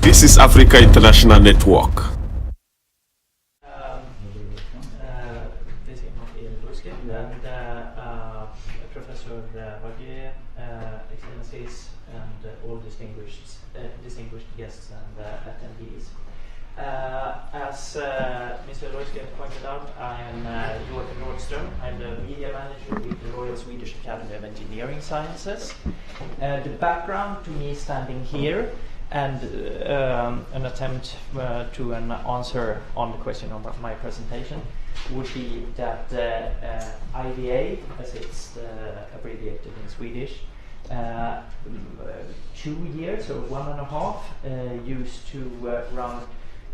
This is Africa International Network. Professor Roger, Excellencies, and all distinguished guests and attendees. As Mr. Rådström pointed out, I am Joakim Rådström. I'm the media manager with the Royal Swedish Academy of Engineering Sciences. The background to me standing here and an attempt to an answer on the question of my presentation would be that IVA, as it's abbreviated in Swedish, 2 years or 1.5 used to run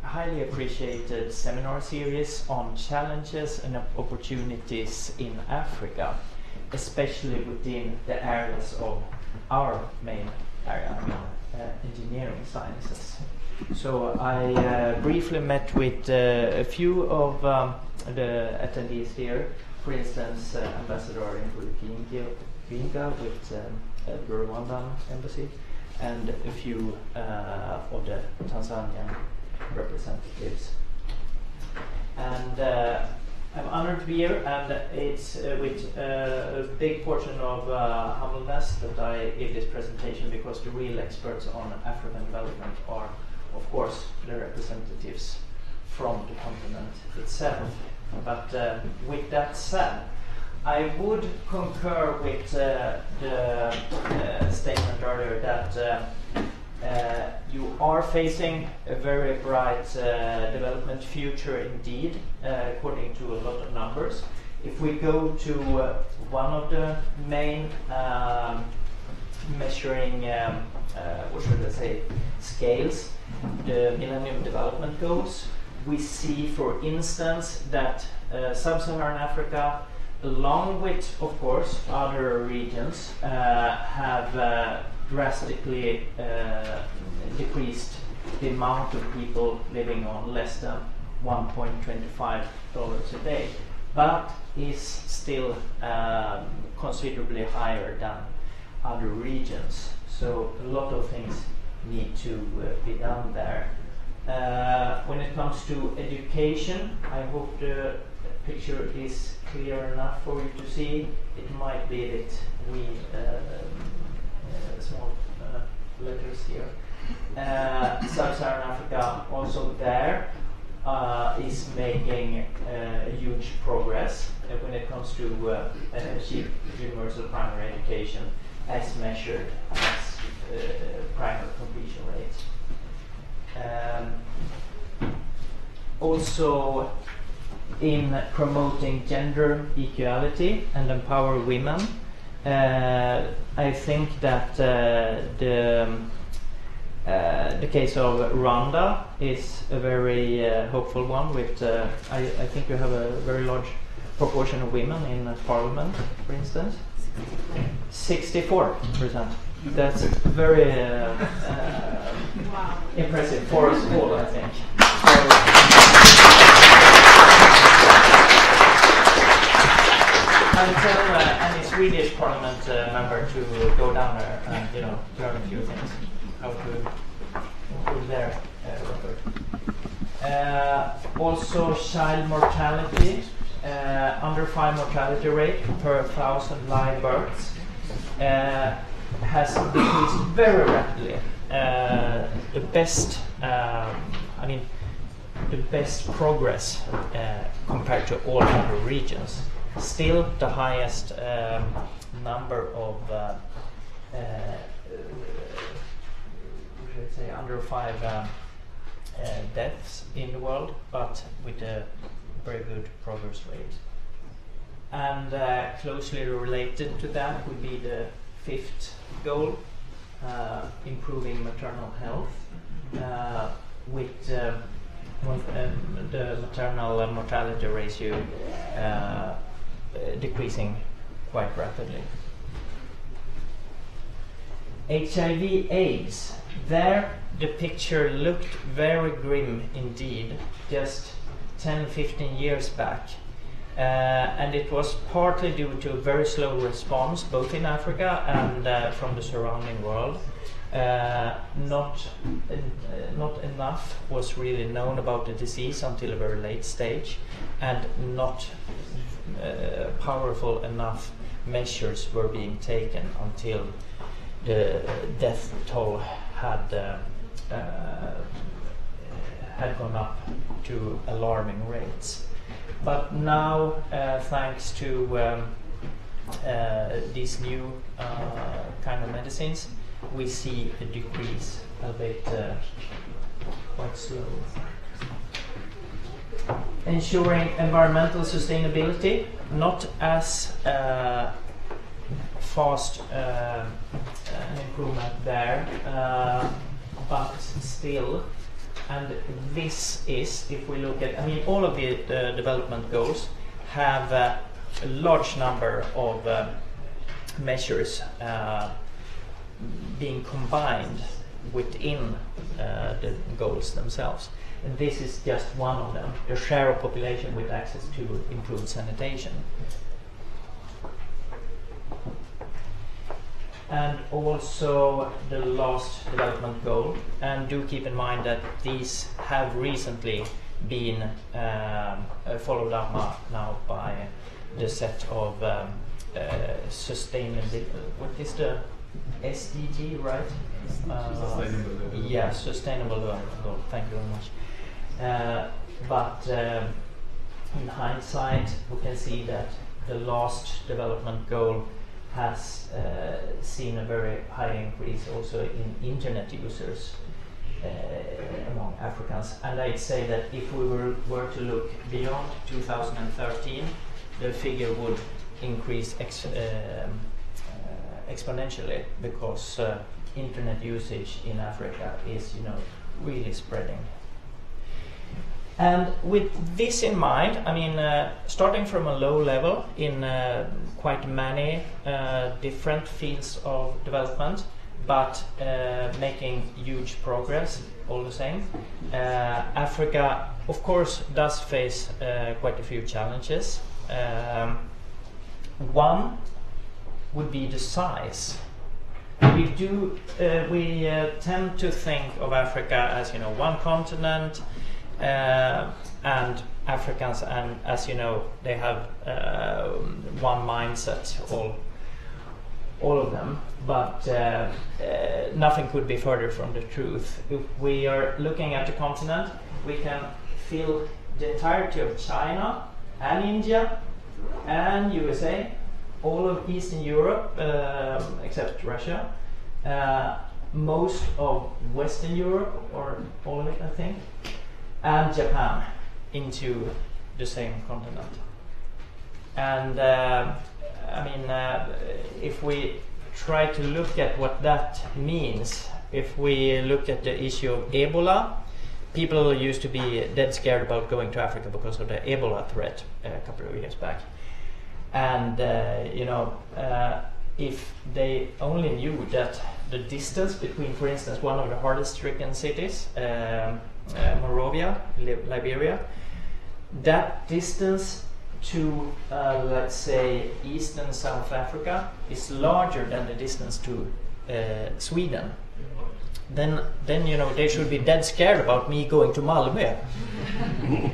a highly appreciated seminar series on challenges and opportunities in Africa, especially within the areas of our main area, engineering sciences. So I briefly met with a few of the attendees here, for instance, Ambassador Ginga with the Rwandan embassy, and a few of the Tanzanian representatives. And I'm honored to be here, and it's with a big portion of humbleness that I give this presentation, because the real experts on African development are, of course, the representatives from the continent itself. But with that said, I would concur with the statement earlier that you are facing a very bright development future indeed, according to a lot of numbers. If we go to one of the main measuring, what should I say, scales, the Millennium Development Goals, we see, for instance, that Sub-Saharan Africa, along with, of course, other regions, have drastically decreased the amount of people living on less than $1.25 a day, but is still considerably higher than other regions. So a lot of things need to be done there. When it comes to education, I hope the picture is clear enough for you to see. It might be that we small letters here. Sub-Saharan Africa also there is making huge progress when it comes to achieve universal primary education as measured as primary completion rate. Also in promoting gender equality and empower women, I think that the case of Rwanda is a very hopeful one. With I think you have a very large proportion of women in parliament, for instance. 64%. That's very impressive for us all, I think. I tell any Swedish parliament member to go down there and learn a few things how to improve their record. Also, child mortality, under 5 mortality rate per 1,000 live births has decreased very rapidly. The best progress compared to all other regions. Still, the highest number of under 5 deaths in the world, but with a very good progress rate. And closely related to that would be the 5th goal, improving maternal health, with the maternal mortality ratio decreasing quite rapidly. HIV/AIDS, there the picture looked very grim indeed just 10-15 years back, and it was partly due to a very slow response both in Africa and from the surrounding world. Not enough was really known about the disease until a very late stage, and not powerful enough measures were being taken until the death toll had gone up to alarming rates. But now, thanks to these new kind of medicines, we see a decrease, albeit quite slow. Ensuring environmental sustainability, not as fast an improvement there, but still. And this is, if we look at, I mean, all of the development goals have a large number of measures being combined within the goals themselves. And this is just one of them, the share of population with access to improved sanitation. And also the last development goal, and do keep in mind that these have recently been followed up now by the set of sustainability. What is the SDG, right? Yeah, sustainable development goal. Thank you very much. But in hindsight, we can see that the last development goal has seen a very high increase also in internet users among Africans. And I'd say that if we were to look beyond 2013, the figure would increase exponentially, because internet usage in Africa is, really spreading. And with this in mind, I mean, starting from a low level in quite many different fields of development, but making huge progress all the same. Africa, of course, does face quite a few challenges. One would be the size. We tend to think of Africa as, one continent, and Africans, and as you know, they have one mindset, all of them, but nothing could be further from the truth. If we are looking at the continent, we can fill the entirety of China and India and USA, all of Eastern Europe except Russia, most of Western Europe, or all of it, I think, and Japan into the same continent. And if we try to look at what that means, if we look at the issue of Ebola, people used to be dead scared about going to Africa because of the Ebola threat a couple of years back. And if they only knew that the distance between, for instance, one of the hardest stricken cities, Monrovia, Liberia, that distance to, let's say, East and South Africa is larger than the distance to Sweden. Then they should be dead scared about me going to Malmö.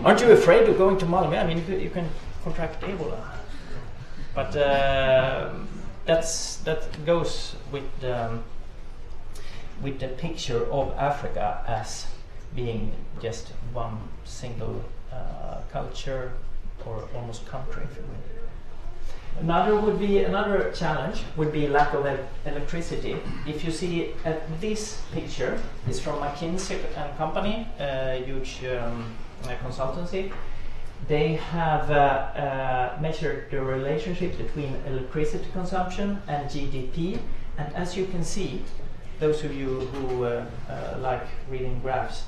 Aren't you afraid of going to Malmö? I mean, you can contract Ebola. But that goes with the picture of Africa as being just one single culture, or almost country. Another challenge would be lack of electricity. If you see this picture, is from McKinsey and Company, a huge consultancy. They have measured the relationship between electricity consumption and GDP, and as you can see, those of you who like reading graphs,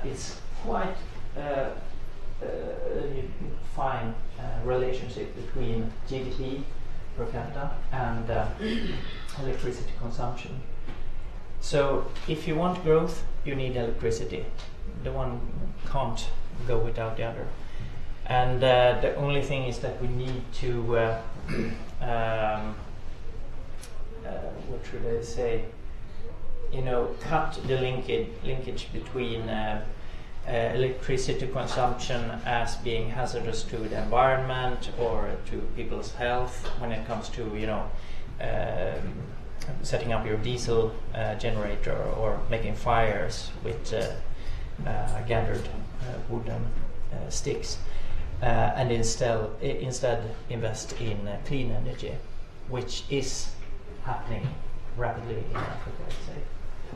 it's quite fine relationship between GDP per capita and electricity consumption. So if you want growth, you need electricity. The one can't go without the other. And the only thing is that we need to, what should I say, cut the linkage between electricity consumption as being hazardous to the environment or to people's health when it comes to setting up your diesel generator or making fires with gathered wooden sticks, and instead invest in clean energy, which is happening rapidly in Africa, I'd say.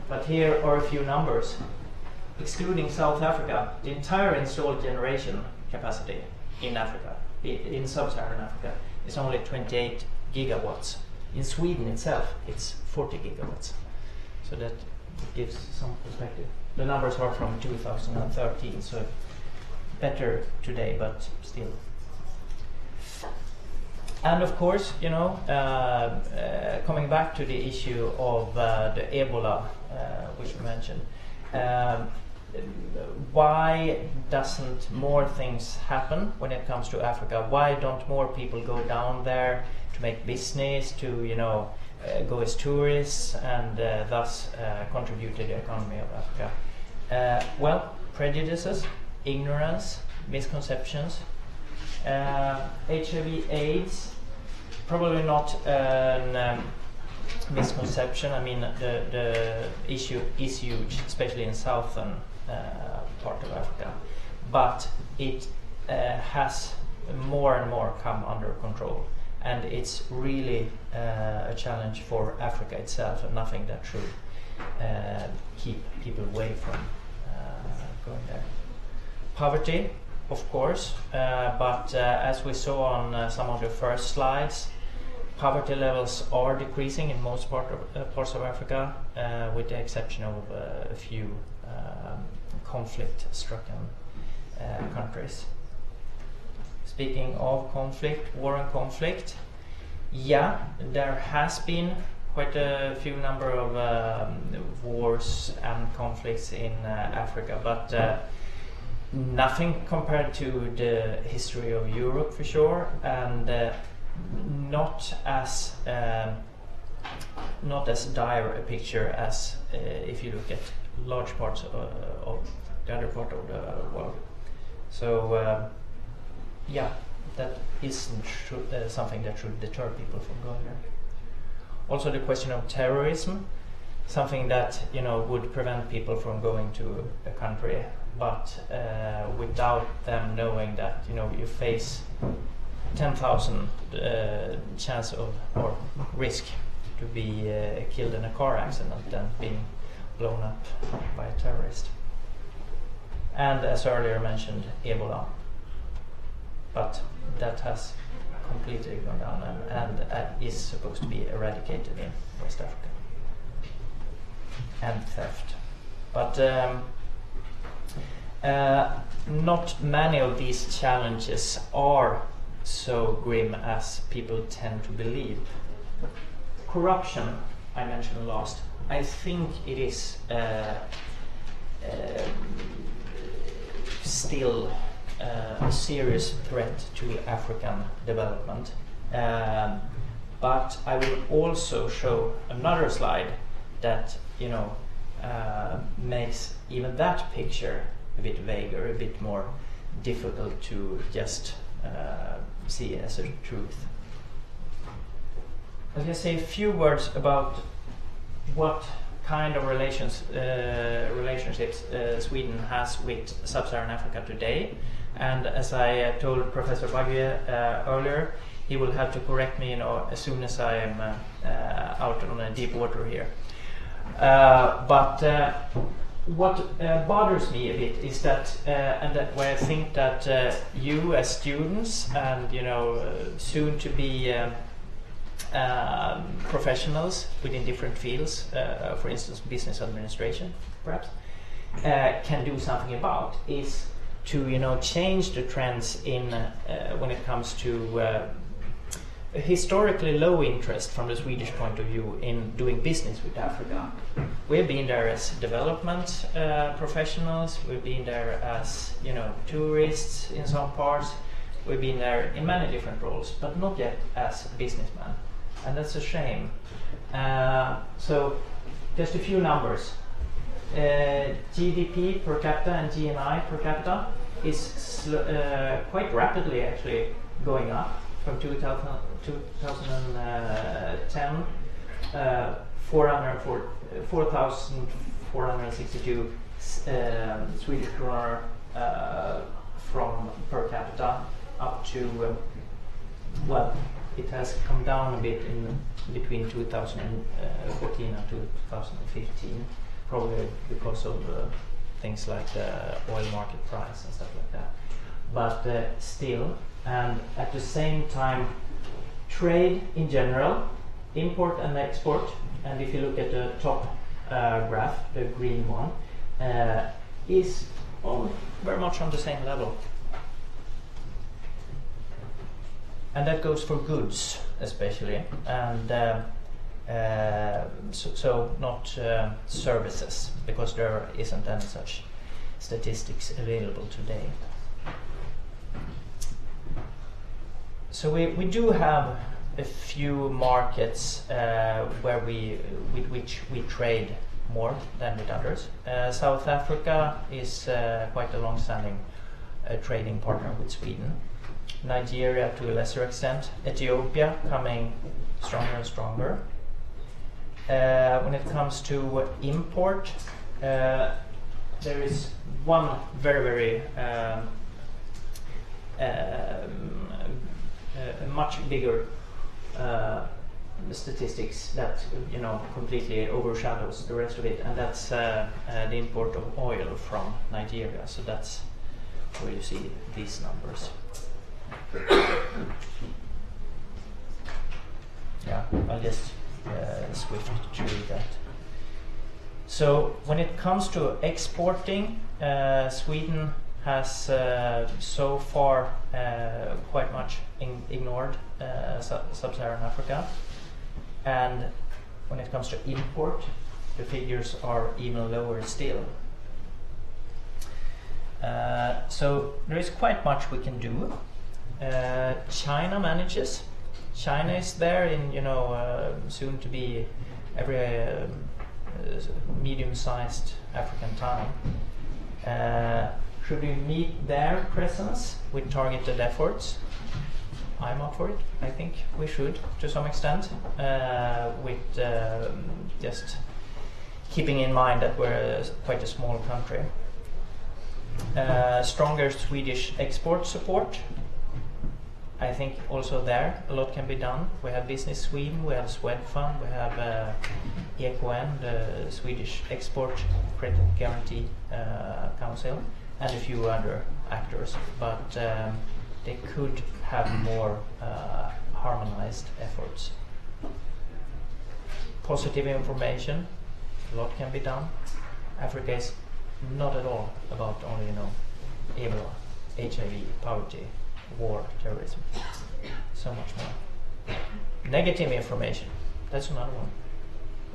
But here are a few numbers. Excluding South Africa, the entire installed generation capacity in Africa, in sub-Saharan Africa, is only 28 gigawatts. In Sweden itself, it's 40 gigawatts. So that gives some perspective. The numbers are from 2013, so better today, but still. And of course, coming back to the issue of the Ebola, which we mentioned, why doesn't more things happen when it comes to Africa? Why don't more people go down there to make business, to go as tourists, and thus contribute to the economy of Africa? Well, prejudices, ignorance, misconceptions. HIV/AIDS, probably not an misconception. I mean, the issue is huge, especially in southern part of Africa, but it has more and more come under control, and it's really a challenge for Africa itself, and nothing that should keep people away from going there. Poverty, of course, but as we saw on some of the first slides, poverty levels are decreasing in most parts of Africa, with the exception of a few conflict-stricken countries. Speaking of conflict, war and conflict, yeah, there has been quite a few number of wars and conflicts in Africa, but nothing compared to the history of Europe for sure, and not as dire a picture as if you look at large parts of the other part of the world. So yeah, that isn't something that should deter people from going there. Also, the question of terrorism, something that would prevent people from going to a country, but without them knowing that you face 10,000 chance of or risk to be killed in a car accident and being blown up by a terrorist. And as earlier mentioned, Ebola, but that has completely gone down and is supposed to be eradicated in West Africa. And theft. But not many of these challenges are so grim as people tend to believe. Corruption, I mentioned last. I think it is still a serious threat to African development. But I will also show another slide that makes even that picture a bit vaguer, a bit more difficult to just see as a truth. I can say a few words about what kind of relationships Sweden has with Sub-Saharan Africa today. And as I told Professor Bagge earlier, he will have to correct me as soon as I am out on a deep water here. But what bothers me a bit is that, and that where I think that you as students and soon to be professionals within different fields, for instance business administration perhaps, can do something about is to change the trends in when it comes to historically low interest from the Swedish point of view in doing business with Africa. We've been there as development professionals, we've been there as tourists in some parts, we've been there in many different roles, but not yet as businessmen, and that's a shame. So just a few numbers. GDP per capita and GNI per capita is quite rapidly actually going up from 2010, 4,462 Swedish kronor from per capita up to, well, it has come down a bit in between 2014 and 2015, probably because of things like the oil market price and stuff like that. But still, and at the same time, trade in general, import and export, and if you look at the top graph, the green one, is very much on the same level. And that goes for goods especially, and so not services, because there isn't any such statistics available today. So we do have a few markets with which we trade more than with others. South Africa is quite a long-standing trading partner with Sweden. Nigeria to a lesser extent. Ethiopia coming stronger and stronger. When it comes to import, there is one very much bigger statistics that completely overshadows the rest of it, and that's the import of oil from Nigeria. So that's where you see these numbers. Yeah, I'll just swift through that. So when it comes to exporting, Sweden has so far quite much ignored sub-Saharan Africa, and when it comes to import, the figures are even lower still. So there is quite much we can do. China manages. China is there in soon to be every medium-sized African town. Should we meet their presence with targeted efforts? I'm up for it. I think we should, to some extent, with just keeping in mind that we're quite a small country. Stronger Swedish export support. I think also there a lot can be done. We have Business Sweden, we have Swedfund, we have EKN, the Swedish Export Credit Guarantee Council, and a few other actors. But they could have more harmonized efforts. Positive information, a lot can be done. Africa is not at all about only Ebola, HIV, poverty, war, terrorism. So much more. Negative information, that's another one.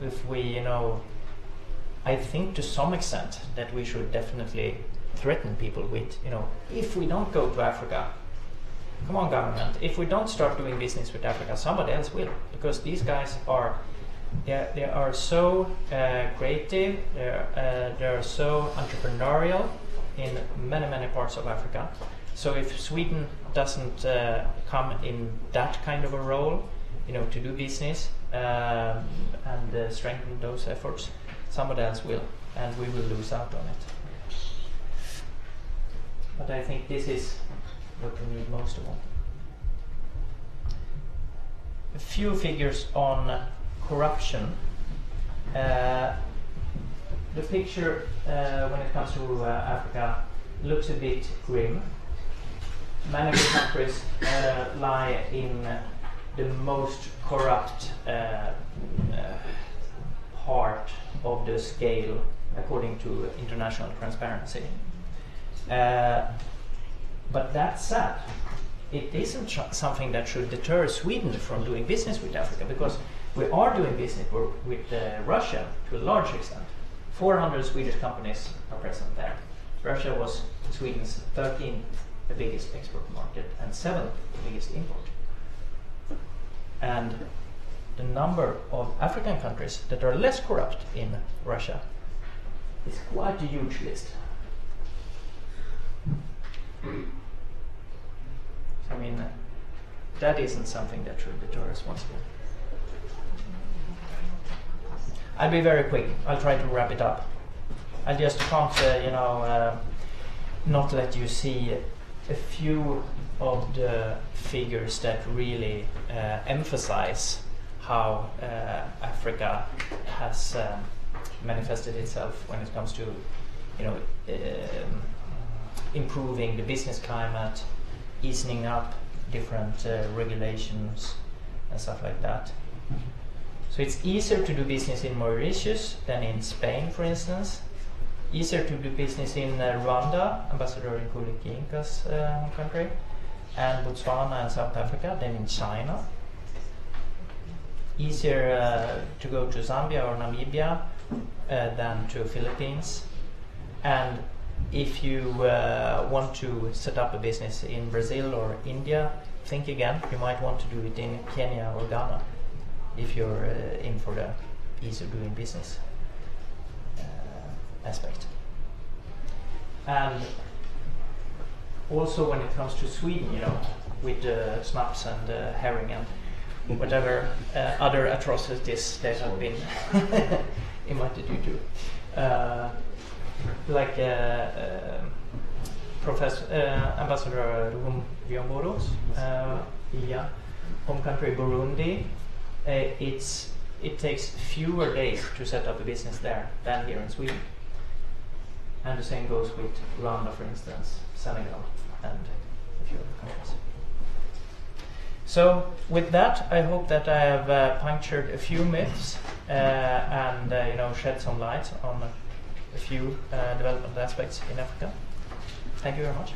If we, I think to some extent that we should definitely threaten people with, if we don't go to Africa, come on government, if we don't start doing business with Africa, somebody else will, because these guys are, they are so creative, they are so entrepreneurial in many parts of Africa. So if Sweden doesn't come in that kind of a role, to do business and strengthen those efforts, somebody else will, and we will lose out on it. But I think this is what we need most of all. A few figures on corruption. The picture when it comes to Africa looks a bit grim. Many of the countries lie in the most corrupt part of the scale according to international transparency. But that said, it isn't something that should deter Sweden from doing business with Africa, because we are doing business with Russia to a large extent. 400 Swedish companies are present there. Russia was Sweden's 13th biggest export market and 7th biggest import. And the number of African countries that are less corrupt in Russia is quite a huge list. I mean, that isn't something that should deter responsible. I'll be very quick. I'll try to wrap it up. I just can't, not let you see a few of the figures that really emphasize how Africa has manifested itself when it comes to, improving the business climate, easing up different regulations and stuff like that. So it's easier to do business in Mauritius than in Spain, for instance. Easier to do business in Rwanda, Ambassador Nkulikinka's home country, and Botswana and South Africa than in China. Easier to go to Zambia or Namibia than to Philippines. And if you want to set up a business in Brazil or India, think again. You might want to do it in Kenya or Ghana if you're in for the ease of doing business aspect. And also when it comes to Sweden, with snaps and herring and whatever other atrocities that have been invited you to. Like Ambassador Rumviomboros, home country Burundi, it takes fewer days to set up a business there than here in Sweden. And the same goes with Rwanda, for instance, Senegal, and a few other countries. So with that, I hope that I have punctured a few myths and shed some light on a few development aspects in Africa. Thank you very much.